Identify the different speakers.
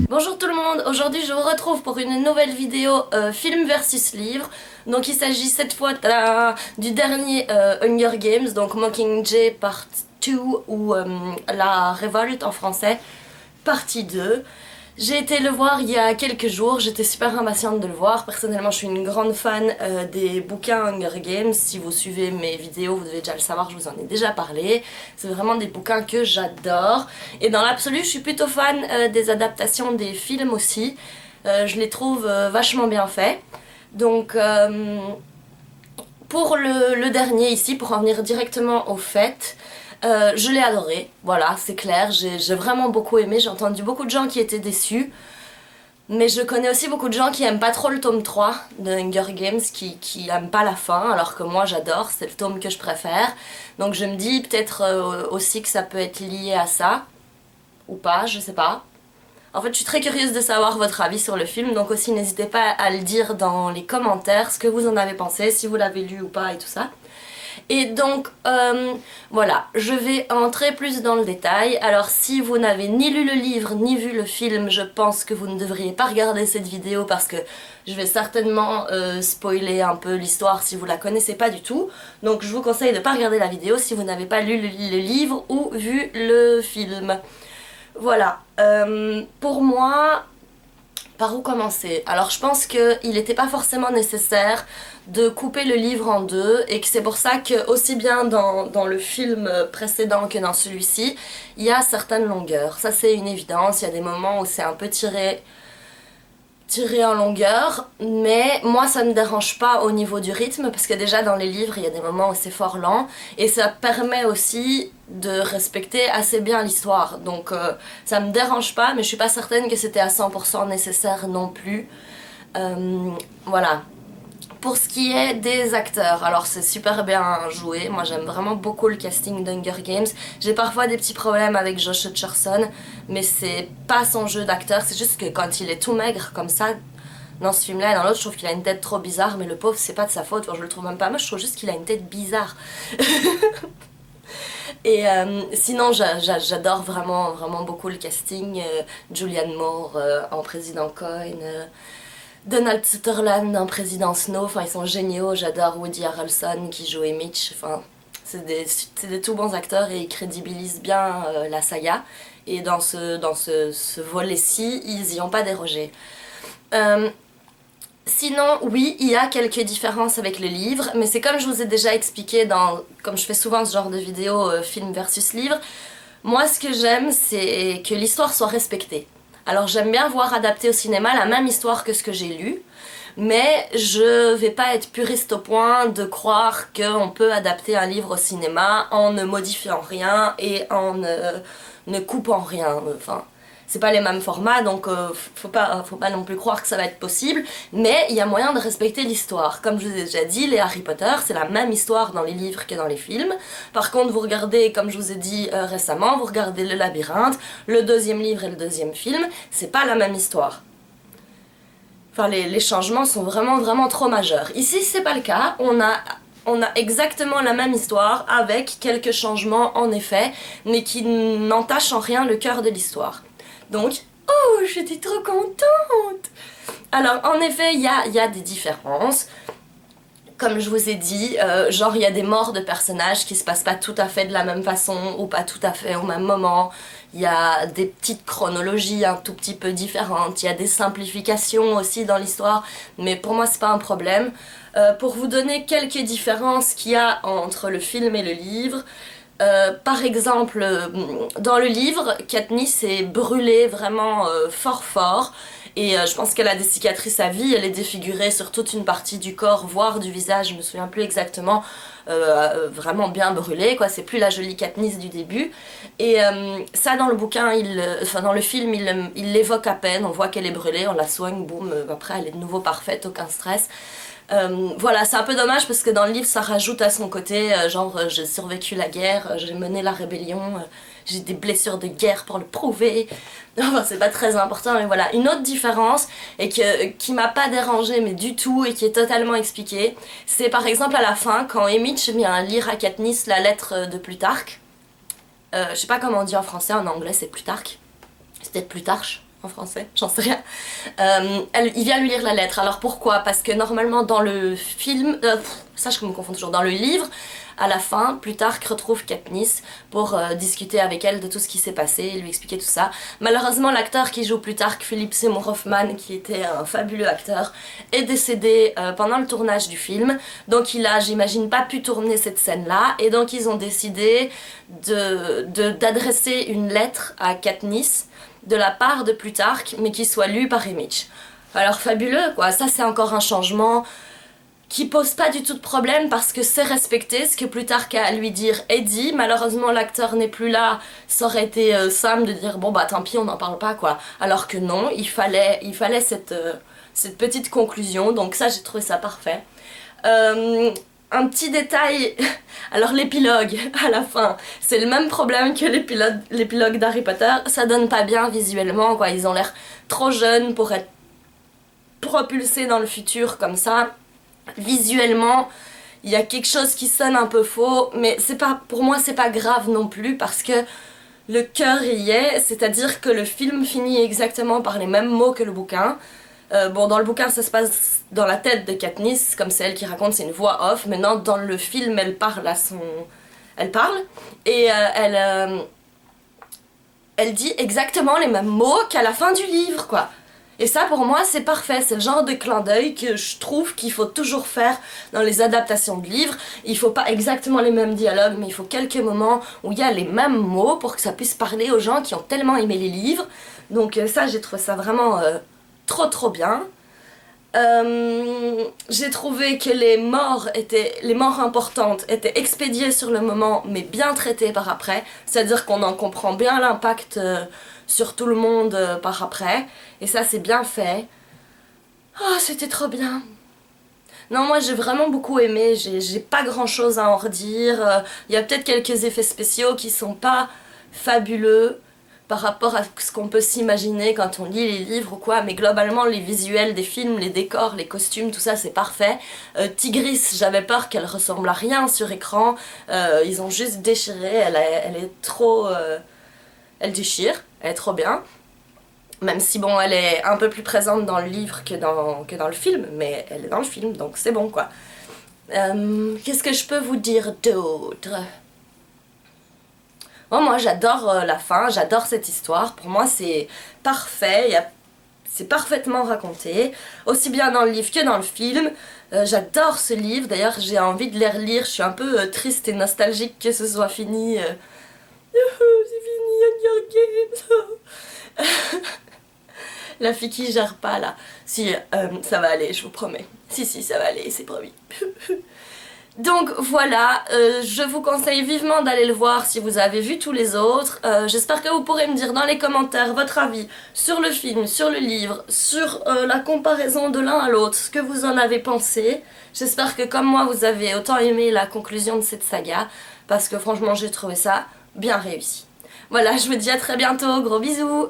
Speaker 1: Bonjour tout le monde, aujourd'hui je vous retrouve pour une nouvelle vidéo film versus livre. Donc il s'agit cette fois du dernier Hunger Games, donc Mockingjay Part 2 ou La Révolte en français, partie 2. J'ai été le voir il y a quelques jours, j'étais super impatiente de le voir. Personnellement je suis une grande fan des bouquins Hunger Games. Si vous suivez mes vidéos vous devez déjà le savoir, je vous en ai déjà parlé. C'est vraiment des bouquins que j'adore. Et dans l'absolu je suis plutôt fan des adaptations des films aussi. Je les trouve vachement bien faits. Donc pour le dernier ici, pour en venir directement au fait, je l'ai adoré, voilà, c'est clair, j'ai vraiment beaucoup aimé, j'ai entendu beaucoup de gens qui étaient déçus, mais je connais aussi beaucoup de gens qui aiment pas trop le tome 3 de Hunger Games, qui aiment pas la fin, alors que moi j'adore, c'est le tome que je préfère, donc je me dis peut-être aussi que ça peut être lié à ça, ou pas, je sais pas. En fait, je suis très curieuse de savoir votre avis sur le film, donc aussi n'hésitez pas à le dire dans les commentaires, ce que vous en avez pensé, si vous l'avez lu ou pas et tout ça. Et donc, voilà, je vais entrer plus dans le détail. Alors si vous n'avez ni lu le livre ni vu le film, je pense que vous ne devriez pas regarder cette vidéo parce que je vais certainement spoiler un peu l'histoire si vous la connaissez pas du tout. Donc je vous conseille de ne pas regarder la vidéo si vous n'avez pas lu le livre ou vu le film. Voilà, pour moi, par où commencer? Alors je pense qu'il n'était pas forcément nécessaire de couper le livre en deux et que c'est pour ça que aussi bien dans le film précédent que dans celui-ci, il y a certaines longueurs. Ça c'est une évidence, il y a des moments où c'est un peu tiré en longueur, mais moi ça ne me dérange pas au niveau du rythme parce que déjà dans les livres il y a des moments où c'est fort lent et ça permet aussi de respecter assez bien l'histoire, donc ça me dérange pas, mais je suis pas certaine que c'était à 100% nécessaire non plus. Voilà. Pour ce qui est des acteurs, alors c'est super bien joué, moi j'aime vraiment beaucoup le casting d'Hunger Games. J'ai parfois des petits problèmes avec Josh Hutcherson, mais c'est pas son jeu d'acteur, c'est juste que quand il est tout maigre comme ça, dans ce film là et dans l'autre, je trouve qu'il a une tête trop bizarre, mais le pauvre c'est pas de sa faute, enfin, je le trouve même pas moche, je trouve juste qu'il a une tête bizarre. Et sinon j'adore vraiment beaucoup le casting, Julianne Moore en Président Coin, Donald Sutherland en Président Snow, enfin ils sont géniaux, j'adore Woody Harrelson qui joue Mitch, enfin c'est des tout bons acteurs et ils crédibilisent bien la saga, et dans ce volet-ci ils y ont pas dérogé. Sinon, oui, il y a quelques différences avec le livre, mais c'est comme je vous ai déjà expliqué comme je fais souvent ce genre de vidéo film versus livre, moi ce que j'aime c'est que l'histoire soit respectée. Alors j'aime bien voir adapté au cinéma la même histoire que ce que j'ai lu, mais je vais pas être puriste au point de croire qu'on peut adapter un livre au cinéma en ne modifiant rien et en ne coupant rien, enfin... C'est pas les mêmes formats, donc faut pas non plus croire que ça va être possible, mais il y a moyen de respecter l'histoire. Comme je vous ai déjà dit, les Harry Potter, c'est la même histoire dans les livres que dans les films. Par contre, vous regardez, comme je vous ai dit récemment, vous regardez Le Labyrinthe, le deuxième livre et le deuxième film, c'est pas la même histoire. Enfin, les changements sont vraiment trop majeurs. Ici, c'est pas le cas, on a exactement la même histoire avec quelques changements en effet, mais qui n'entachent en rien le cœur de l'histoire. Donc, oh, j'étais trop contente! Alors, en effet, il y a des différences. Comme je vous ai dit, genre il y a des morts de personnages qui se passent pas tout à fait de la même façon ou pas tout à fait au même moment. Il y a des petites chronologies un tout petit peu différentes. Il y a des simplifications aussi dans l'histoire, mais pour moi c'est pas un problème. Pour vous donner quelques différences qu'il y a entre le film et le livre, par exemple, dans le livre, Katniss est brûlée vraiment fort et je pense qu'elle a des cicatrices à vie, elle est défigurée sur toute une partie du corps, voire du visage, je me souviens plus exactement, vraiment bien brûlée, quoi, c'est plus la jolie Katniss du début. Et ça dans le bouquin, enfin dans le film, il l'évoque à peine, on voit qu'elle est brûlée, on la soigne, boum, après elle est de nouveau parfaite, aucun stress. Voilà, c'est un peu dommage parce que dans le livre ça rajoute à son côté, genre j'ai survécu la guerre, j'ai mené la rébellion, j'ai des blessures de guerre pour le prouver. Enfin, c'est pas très important, mais voilà. Une autre différence, et qui m'a pas dérangée, mais du tout, et qui est totalement expliquée, c'est par exemple à la fin, quand Haymitch vient lire à Katniss la lettre de Plutarque. Je sais pas comment on dit en français, en anglais c'est Plutarque. C'est peut-être Plutarche en français, j'en sais rien. Il vient lui lire la lettre. Alors pourquoi? Parce que normalement dans le film, ça je me confonds toujours, dans le livre, à la fin, Plutarque retrouve Katniss pour discuter avec elle de tout ce qui s'est passé, lui expliquer tout ça. Malheureusement, l'acteur qui joue Plutarque, Philip Seymour Hoffman, qui était un fabuleux acteur, est décédé pendant le tournage du film. Donc il a, j'imagine, pas pu tourner cette scène-là. Et donc ils ont décidé d'adresser une lettre à Katniss de la part de Plutarque, mais qui soit lue par Haymitch. Alors fabuleux, quoi. Ça, c'est encore un changement qui pose pas du tout de problème parce que c'est respecté, ce que Plutarque a à lui dire est dit. Malheureusement l'acteur n'est plus là, ça aurait été simple de dire bon bah tant pis on n'en parle pas quoi. Alors que non, il fallait cette petite conclusion, donc ça j'ai trouvé ça parfait. Un petit détail, alors l'épilogue à la fin, c'est le même problème que l'épilogue d'Harry Potter, ça donne pas bien visuellement quoi, ils ont l'air trop jeunes pour être propulsés dans le futur comme ça. Visuellement, il y a quelque chose qui sonne un peu faux, mais c'est pas, pour moi c'est pas grave non plus parce que le cœur y est, c'est-à-dire que le film finit exactement par les mêmes mots que le bouquin. Bon, dans le bouquin ça se passe dans la tête de Katniss, comme c'est elle qui raconte, c'est une voix off. Maintenant dans le film elle parle elle parle et elle dit exactement les mêmes mots qu'à la fin du livre quoi. Et ça pour moi c'est parfait, c'est le genre de clin d'œil que je trouve qu'il faut toujours faire dans les adaptations de livres. Il faut pas exactement les mêmes dialogues, mais il faut quelques moments où il y a les mêmes mots pour que ça puisse parler aux gens qui ont tellement aimé les livres. Donc ça j'ai trouvé ça vraiment trop bien. J'ai trouvé que les morts importantes étaient expédiées sur le moment mais bien traitées par après, c'est-à-dire qu'on en comprend bien l'impact sur tout le monde par après, et ça c'est bien fait. Oh c'était trop bien. Non moi j'ai vraiment beaucoup aimé, j'ai pas grand chose à en redire, il y a peut-être quelques effets spéciaux qui sont pas fabuleux par rapport à ce qu'on peut s'imaginer quand on lit les livres ou quoi, mais globalement les visuels des films, les décors, les costumes, tout ça c'est parfait. Tigris, j'avais peur qu'elle ressemble à rien sur écran, ils ont juste déchiré, elle est trop... elle déchire, elle est trop bien. Même si bon, elle est un peu plus présente dans le livre que dans le film, mais elle est dans le film, donc c'est bon quoi. Qu'est-ce que je peux vous dire d'autre? Bon, moi j'adore la fin, j'adore cette histoire, pour moi c'est parfait, c'est parfaitement raconté, aussi bien dans le livre que dans le film. J'adore ce livre, d'ailleurs j'ai envie de les relire, je suis un peu triste et nostalgique que ce soit fini. C'est fini, Hunger Games. La fille qui gère pas là. Si, ça va aller, je vous promets. Si, ça va aller, c'est promis. Donc voilà, je vous conseille vivement d'aller le voir si vous avez vu tous les autres. J'espère que vous pourrez me dire dans les commentaires votre avis sur le film, sur le livre, sur la comparaison de l'un à l'autre, ce que vous en avez pensé. J'espère que comme moi vous avez autant aimé la conclusion de cette saga, parce que franchement j'ai trouvé ça bien réussi. Voilà, je vous dis à très bientôt, gros bisous!